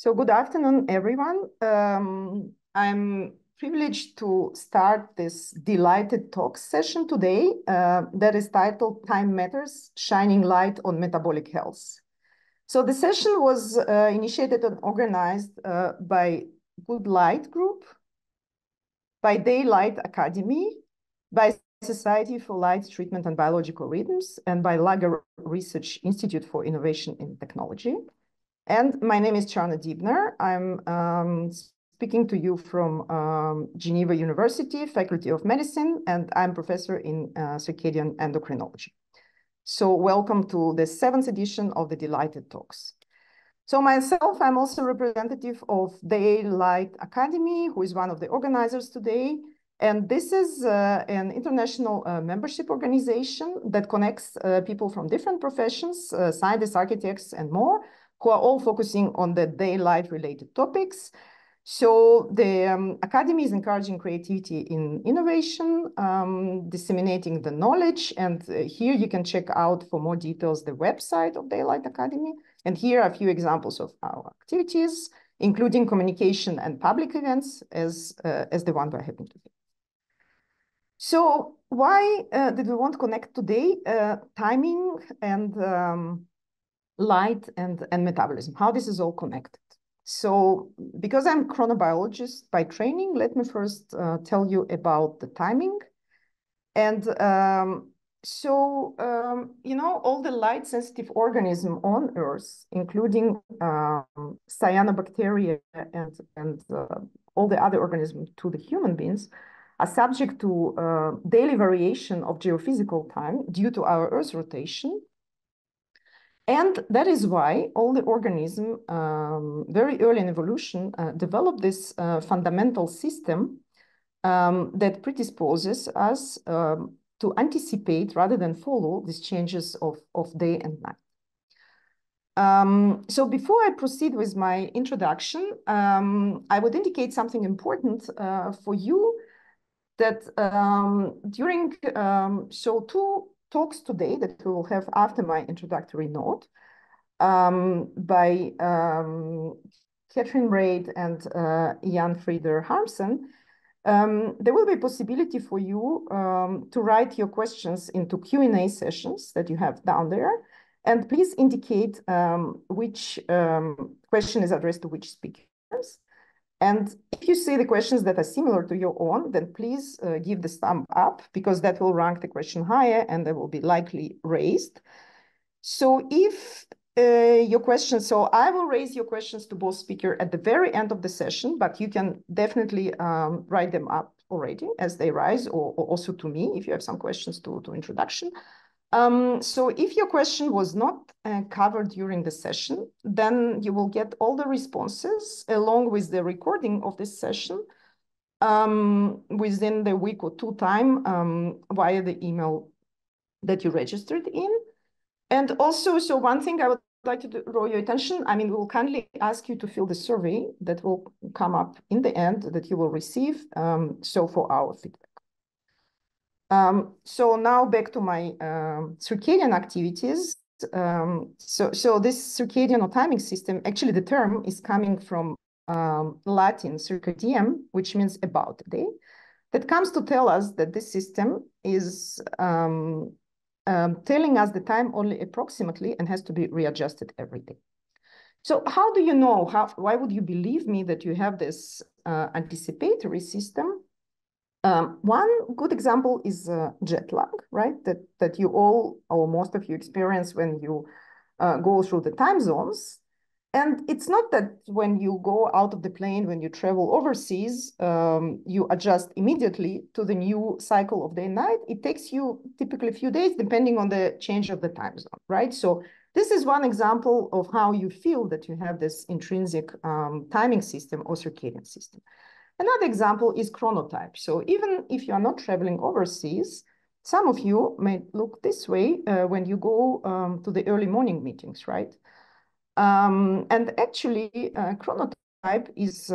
So good afternoon, everyone. I'm privileged to start this deLIGHTed talk session today that is titled Time Matters, Shining Light on Metabolic Health. So the session was initiated and organized by Good Light Group, by deLIGHTed Academy, by Society for Light Treatment and Biological Rhythms, and by Lager Research Institute for Innovation in Technology. And my name is Charna Dibner. I'm speaking to you from Geneva University, Faculty of Medicine, and I'm professor in circadian endocrinology. So welcome to the 7th edition of the deLIGHTed Talks. So myself, I'm also representative of deLIGHTed Academy, who is one of the organizers today. And this is an international membership organization that connects people from different professions, scientists, architects, and more, who are all focusing on the daylight related topics. So the Academy is encouraging creativity in innovation, disseminating the knowledge. And here you can check out for more details the website of deLIGHTed Academy. And here are a few examples of our activities, including communication and public events as the one we're having today. So why did we want to connect today? Timing and light and metabolism, how this is all connected. So because I'm chronobiologist by training, let me first tell you about the timing. And you know, all the light sensitive organisms on Earth, including cyanobacteria and all the other organisms to the human beings, are subject to daily variation of geophysical time due to our Earth rotation. And that is why all the organisms very early in evolution developed this fundamental system that predisposes us to anticipate rather than follow these changes of day and night. So before I proceed with my introduction, I would indicate something important for you that during two talks today that we will have after my introductory note by Catherine Reid and Jan Frieder Harmsen, there will be a possibility for you to write your questions into Q&A sessions that you have down there. And please indicate which question is addressed to which speakers. And if you see the questions that are similar to your own, then please give the thumb up, because that will rank the question higher and they will be likely raised. So if your questions, so I will raise your questions to both speakers at the very end of the session, but you can definitely write them up already as they rise, or also to me if you have some questions to introduction. So if your question was not covered during the session, then you will get all the responses along with the recording of this session within the week or two time via the email that you registered in. And also, so one thing I would like to draw your attention, I mean, we will kindly ask you to fill the survey that will come up in the end that you will receive, so for our feedback. So now back to my circadian activities. So this circadian or timing system, actually the term is coming from Latin circadian, which means about a day. That comes to tell us that this system is telling us the time only approximately and has to be readjusted every day. So how do you know, why would you believe me that you have this anticipatory system? One good example is jet lag, right? That you all, or most of you, experience when you go through the time zones. And it's not that when you go out of the plane, when you travel overseas, you adjust immediately to the new cycle of day and night. It takes you typically a few days, depending on the change of the time zone, right? So this is one example of how you feel that you have this intrinsic timing system or circadian system. Another example is chronotype. So even if you are not traveling overseas, some of you may look this way when you go to the early morning meetings, right? And actually, chronotype is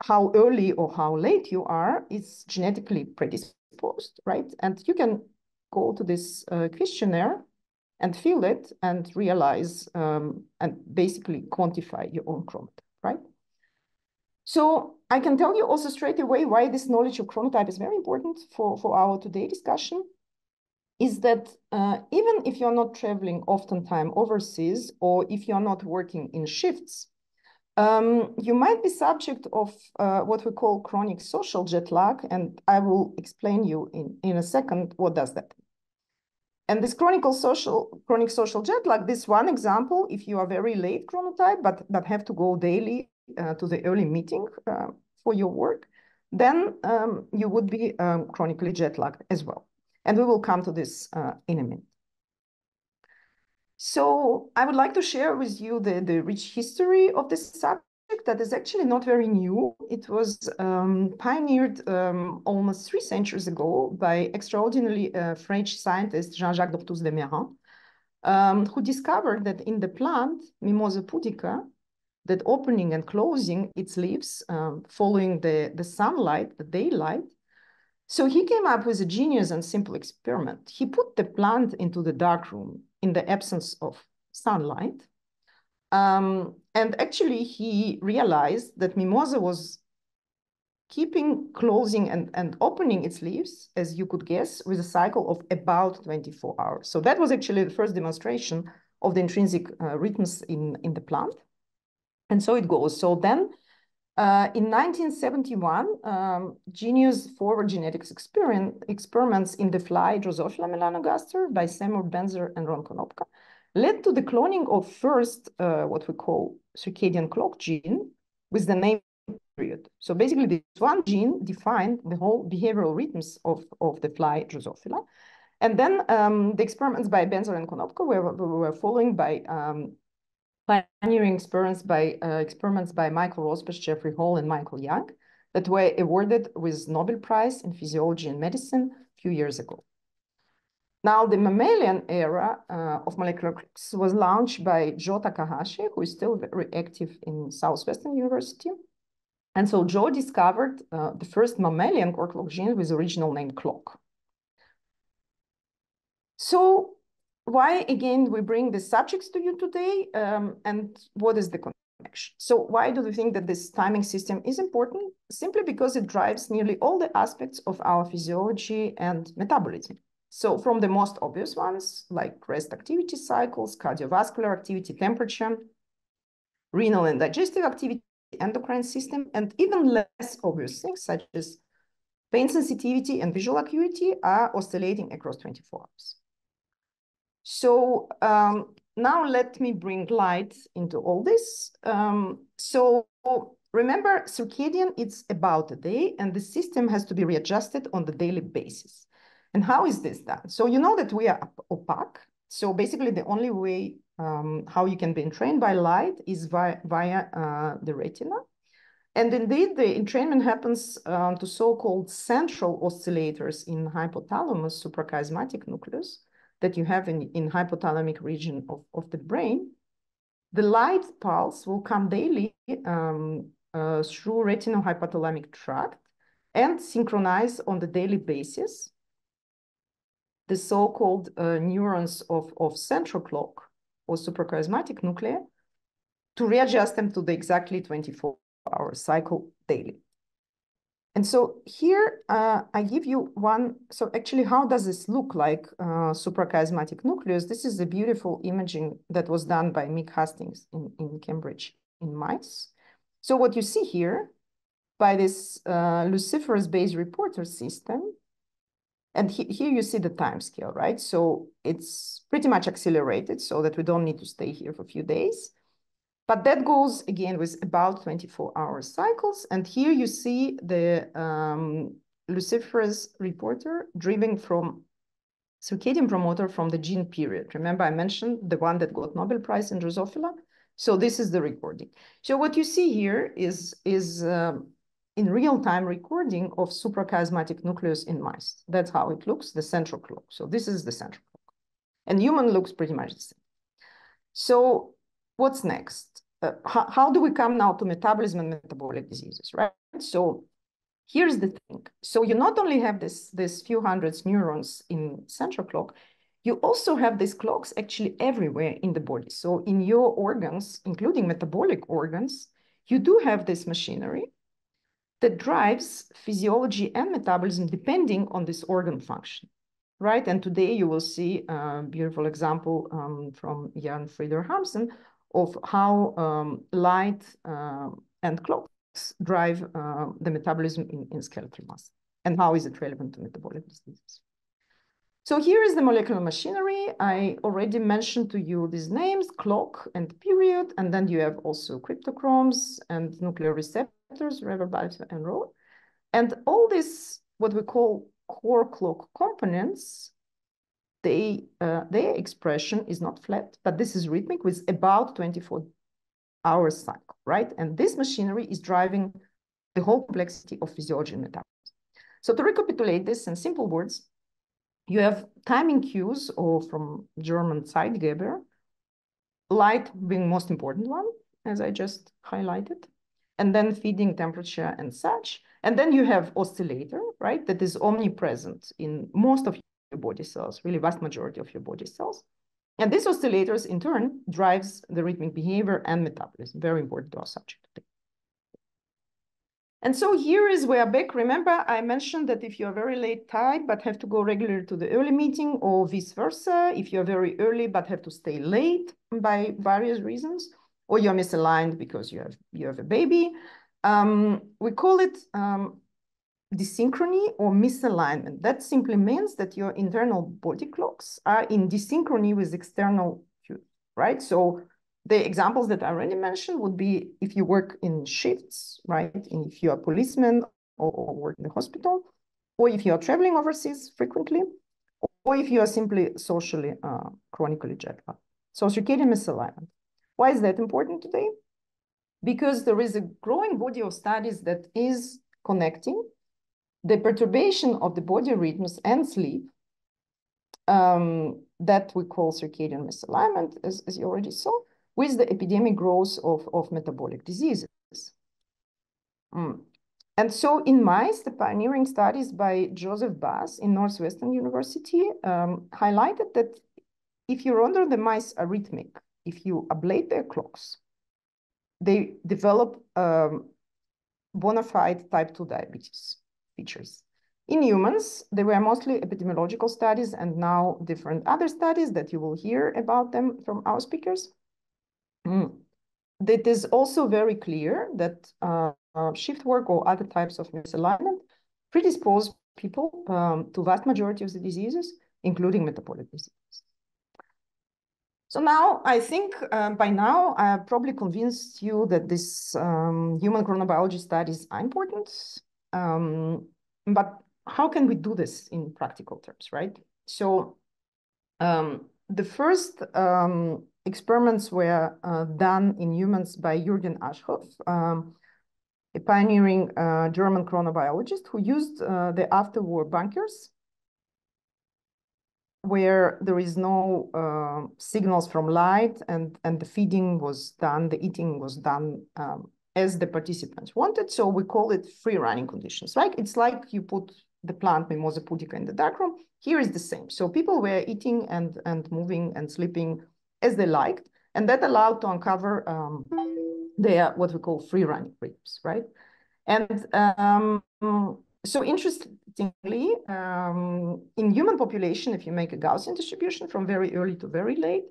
how early or how late you are is genetically predisposed, right? And you can go to this questionnaire and fill it and realize and basically quantify your own chronotype. So I can tell you also straight away why this knowledge of chronotype is very important for our today discussion, is that even if you're not traveling oftentimes overseas, or if you're not working in shifts, you might be subject of what we call chronic social jet lag, and I will explain you in a second what does that mean. And this chronic social jet lag, this one example, if you are very late chronotype, but have to go daily to the early meeting for your work, then you would be chronically jet lagged as well. And we will come to this in a minute. So I would like to share with you the rich history of this subject that is actually not very new. It was pioneered almost 3 centuries ago by extraordinarily French scientist Jean-Jacques d'Orthous de Meyrin, who discovered that in the plant Mimosa pudica, that opening and closing its leaves following the sunlight, the daylight. So he came up with a genius and simple experiment. He put the plant into the dark room in the absence of sunlight. And actually, he realized that Mimosa was keeping closing and opening its leaves, as you could guess, with a cycle of about 24 hours. So that was actually the first demonstration of the intrinsic rhythms in the plant. And so it goes. So then in 1971, genius forward genetics experiments in the fly Drosophila melanogaster by Seymour Benzer and Ron Konopka led to the cloning of first what we call circadian clock gene with the name period. So basically this one gene defined the whole behavioral rhythms of the fly Drosophila. And then the experiments by Benzer and Konopka were following by pioneering experiments by Michael Rosbash, Jeffrey Hall, and Michael Young that were awarded with Nobel Prize in Physiology and Medicine a few years ago. Now, the mammalian era of molecular clocks was launched by Joe Takahashi, who is still very active in Southwestern University. And so Joe discovered the first mammalian core clock gene with the original name clock. So why, again, we bring the subjects to you today, and what is the connection? So why do we think that this timing system is important? Simply because it drives nearly all the aspects of our physiology and metabolism. So from the most obvious ones, like rest activity cycles, cardiovascular activity, temperature, renal and digestive activity, endocrine system, and even less obvious things such as pain sensitivity and visual acuity are oscillating across 24 hours. So now let me bring light into all this. So remember, circadian, it's about a day, and the system has to be readjusted on the daily basis. And how is this done? So you know that we are opaque. So basically the only way how you can be entrained by light is via the retina. And indeed, the entrainment happens to so-called central oscillators in hypothalamus suprachiasmatic nucleus that you have in hypothalamic region of the brain. The light pulse will come daily through retinohypothalamic tract and synchronize on the daily basis the so-called neurons of central clock or suprachiasmatic nuclei to readjust them to the exactly 24-hour cycle daily. And so here I give you one, so actually how does this look like suprachiasmatic nucleus? This is the beautiful imaging that was done by Mick Hastings in Cambridge in mice. So what you see here by this luciferase base reporter system, and here you see the time scale, right? So it's pretty much accelerated so that we don't need to stay here for a few days. But that goes again with about 24-hour cycles. And here you see the luciferase reporter driven from circadian promoter from the gene period. Remember, I mentioned the one that got Nobel Prize in Drosophila. So this is the recording. So what you see here is in real-time recording of suprachiasmatic nucleus in mice. That's how it looks, the central clock. So this is the central clock. And human looks pretty much the same. So what's next? How do we come now to metabolism and metabolic diseases, right? So here's the thing. So you not only have this few hundreds neurons in central clock, you also have these clocks actually everywhere in the body. So in your organs, including metabolic organs, you do have this machinery. that drives physiology and metabolism depending on this organ function, right? And today you will see a beautiful example from Jan Frieder Hamsen of how light and clocks drive the metabolism in skeletal muscle, and how is it relevant to metabolic diseases. So here is the molecular machinery. I already mentioned to you these names, clock and period, and then you have also cryptochromes and nuclear receptors, Rever, Balta, and Rho. And all this, what we call core clock components, their expression is not flat, but this is rhythmic with about 24-hour cycle, right? And this machinery is driving the whole complexity of physiology and metabolism. So to recapitulate this in simple words, you have timing cues, or from German Zeitgeber, light being most important one, as I just highlighted, and then feeding temperature and such. And then you have oscillator, right, that is omnipresent in most of your body cells, really vast majority of your body cells. And these oscillators, in turn, drives the rhythmic behavior and metabolism, very important to our subject today. And so here is where back, remember, I mentioned that if you're very late type, but have to go regularly to the early meeting, or vice versa, if you're very early, but have to stay late by various reasons, or you're misaligned because you have a baby, we call it desynchrony or misalignment. That simply means that your internal body clocks are in desynchrony with external cues, right? So the examples that I already mentioned would be if you work in shifts, right? And if you're a policeman or work in the hospital, or if you're traveling overseas frequently, or if you are simply socially, chronically jet lagged. So circadian misalignment. Why is that important today? Because there is a growing body of studies that is connecting the perturbation of the body rhythms and sleep that we call circadian misalignment, as you already saw, with the epidemic growth of metabolic diseases. And so in mice, the pioneering studies by Joseph Bass in Northwestern University highlighted that if you render the mice arrhythmic, if you ablate their clocks, they develop bona fide type 2 diabetes features. In humans, there were mostly epidemiological studies and now different other studies that you will hear about them from our speakers. It is also very clear that shift work or other types of misalignment predispose people to vast majority of the diseases, including metabolic diseases. So now I think by now I have probably convinced you that this human chronobiology studies are important, but how can we do this in practical terms, right? So the first experiments were done in humans by Jürgen Aschhoff, a pioneering German chronobiologist who used the after-war bunkers where there is no signals from light, and the feeding was done, the eating was done as the participants wanted. So we call it free running conditions. Like it's like you put the plant Mimosa pudica in the darkroom. Here is the same. So people were eating and moving and sleeping as they liked, and that allowed to uncover their what we call free running rhythms, right? And so interestingly, in human population, if you make a Gaussian distribution from very early to very late,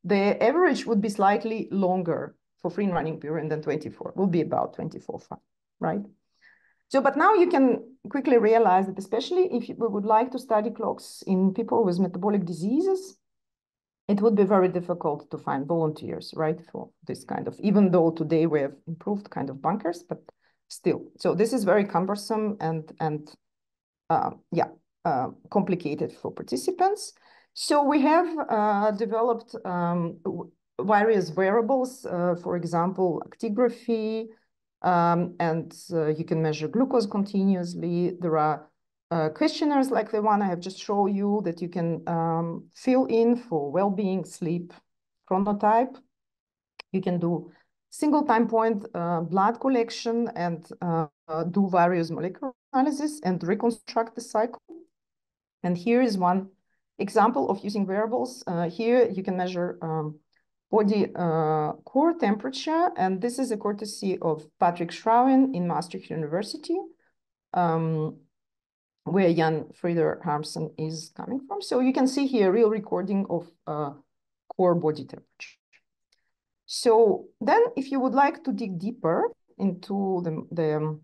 the average would be slightly longer for free running period than 24, will be about 24.5, right? So, but now you can quickly realize that especially if we would like to study clocks in people with metabolic diseases, it would be very difficult to find volunteers, right, for this kind of, even though today we have improved kind of bunkers, but still. So this is very cumbersome and complicated for participants. So we have developed various wearables, for example, actigraphy, and you can measure glucose continuously. There are questionnaires like the one I have just shown you that you can fill in for well-being, sleep, chronotype. You can do single time point blood collection and do various molecular analysis and reconstruct the cycle. And here is one example of using wearables. Here you can measure body core temperature, and this is a courtesy of Patrick Schrouwen in Maastricht University, where Jan Frieder Harmsen is coming from. So you can see here a real recording of core body temperature. So then if you would like to dig deeper into the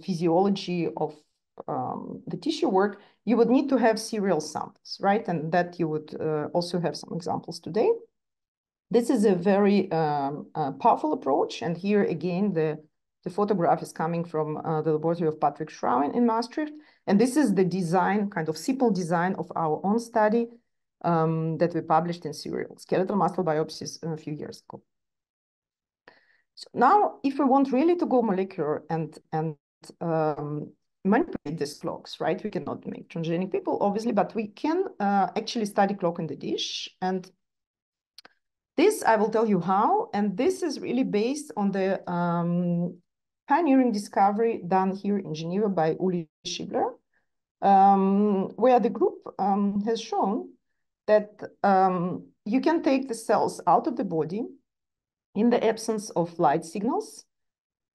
physiology of the tissue work, you would need to have serial samples, right? And that you would also have some examples today. This is a very powerful approach. And here again, the photograph is coming from the laboratory of Patrick Schrouwen in Maastricht. And this is the design, kind of simple design of our own study that we published in Serial Skeletal Muscle Biopsies a few years ago. So now, if we want really to go molecular and manipulate these clocks, right? We cannot make transgenic people, obviously, but we can actually study clock in the dish. And this, I will tell you how. And this is really based on the pioneering discovery done here in Geneva by Uli Schibler, where the group has shown that you can take the cells out of the body in the absence of light signals,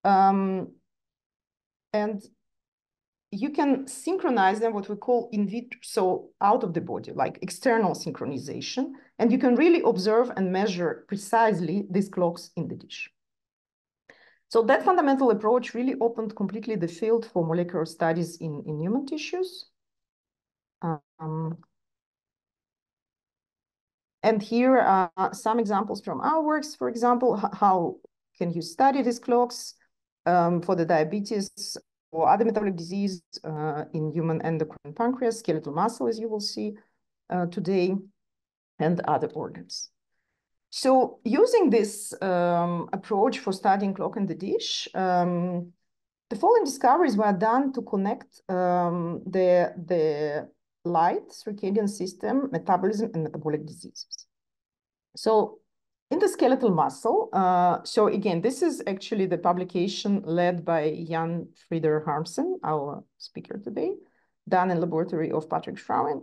and you can synchronize them, what we call in vitro, so out of the body, like external synchronization, and you can really observe and measure precisely these clocks in the dish. So that fundamental approach really opened completely the field for molecular studies in human tissues. And here are some examples from our works. For example, how can you study these clocks for the diabetes or other metabolic disease in human endocrine pancreas, skeletal muscle, as you will see today, and other organs. So using this approach for studying clock in the dish, the following discoveries were done to connect the light, circadian system, metabolism, and metabolic diseases. So in the skeletal muscle, so again, this is actually the publication led by Jan Frieder Harmsen, our speaker today, done in laboratory of Patrick Schrouwen.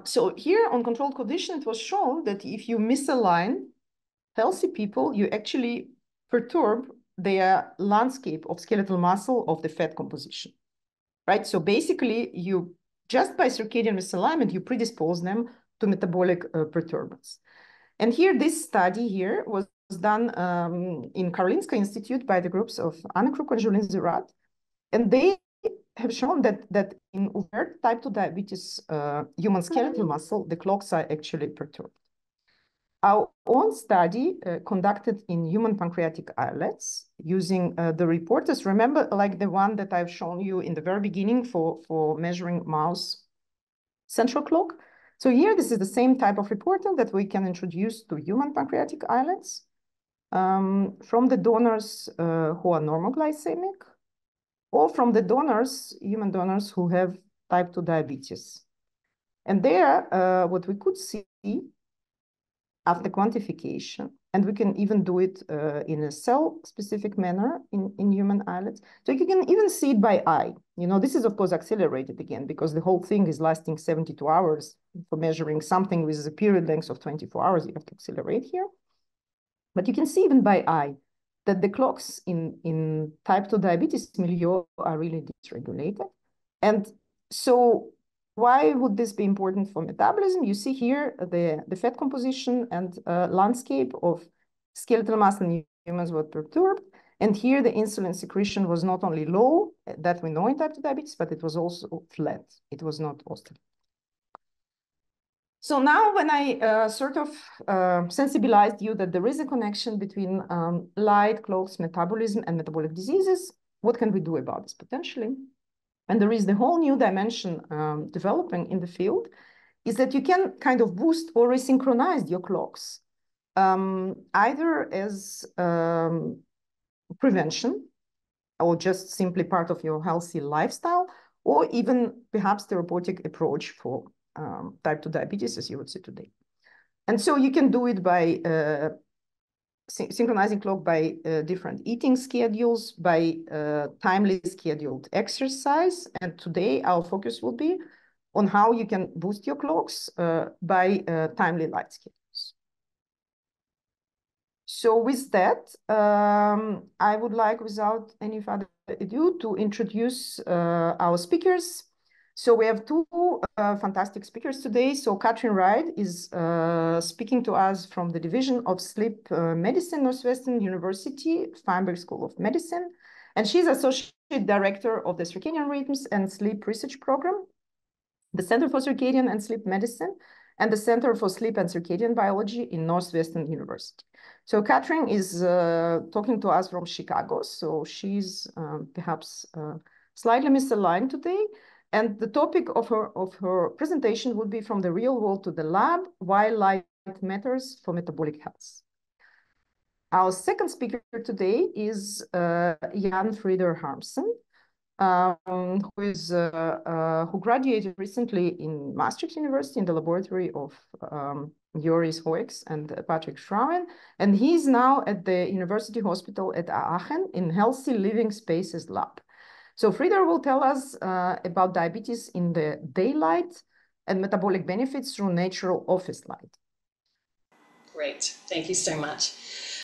So here on controlled condition, it was shown that if you misalign healthy people, you actually perturb their landscape of skeletal muscle of the fat composition, right? So basically, you just by circadian misalignment, you predispose them to metabolic perturbance. And here, this study here was done in Karolinska Institute by the groups of Anne Kruk and Julien Zirat. And they have shown that in overt type 2 diabetes human skeletal muscle, the clocks are actually perturbed. Our own study conducted in human pancreatic islets using the reporters, remember, like the one that I've shown you in the very beginning for measuring mouse central clock. So here, this is the same type of reporter that we can introduce to human pancreatic islets from the donors who are normoglycemic, or from the donors, human donors who have type 2 diabetes. And there, what we could see after quantification, and we can even do it in a cell-specific manner in human islets. So you can even see it by eye. You know, this is, of course, accelerated again, because the whole thing is lasting 72 hours. For measuring something with a period length of 24 hours, you have to accelerate here. But you can see even by eye that the clocks in type 2 diabetes milieu are really dysregulated. And so why would this be important for metabolism? You see here the fat composition and landscape of skeletal muscle in humans were perturbed. And here the insulin secretion was not only low, that we know in type 2 diabetes, but it was also flat. It was not oscillatory. So now when I sort of sensibilized you that there is a connection between light, clocks, metabolism, and metabolic diseases, what can we do about this potentially? And there is the whole new dimension developing in the field, is that you can kind of boost or resynchronize your clocks, either as prevention or just simply part of your healthy lifestyle, or even perhaps therapeutic approach for type 2 diabetes, as you would see today. And so you can do it by synchronizing clock by different eating schedules, by timely scheduled exercise. And today our focus will be on how you can boost your clocks by timely light schedules. So with that, I would like, without any further ado, to introduce our speakers. So we have two fantastic speakers today. So Katrin Wright is speaking to us from the Division of Sleep Medicine, Northwestern University, Feinberg School of Medicine. And she's Associate Director of the Circadian Rhythms and Sleep Research Program, the Center for Circadian and Sleep Medicine, and the Center for Sleep and Circadian Biology in Northwestern University. So Katrin is talking to us from Chicago. So she's perhaps slightly misaligned today. And the topic of her presentation would be from the real world to the lab, why light matters for metabolic health. Our second speaker today is Jan Frieder Harmsen, who graduated recently in Maastricht University in the laboratory of Joris Hoeks and Patrick Schrauen. And he's now at the University Hospital at Aachen in Healthy Living Spaces Lab. So Frieder will tell us about diabetes in the daylight and metabolic benefits through natural office light. Great, thank you so much.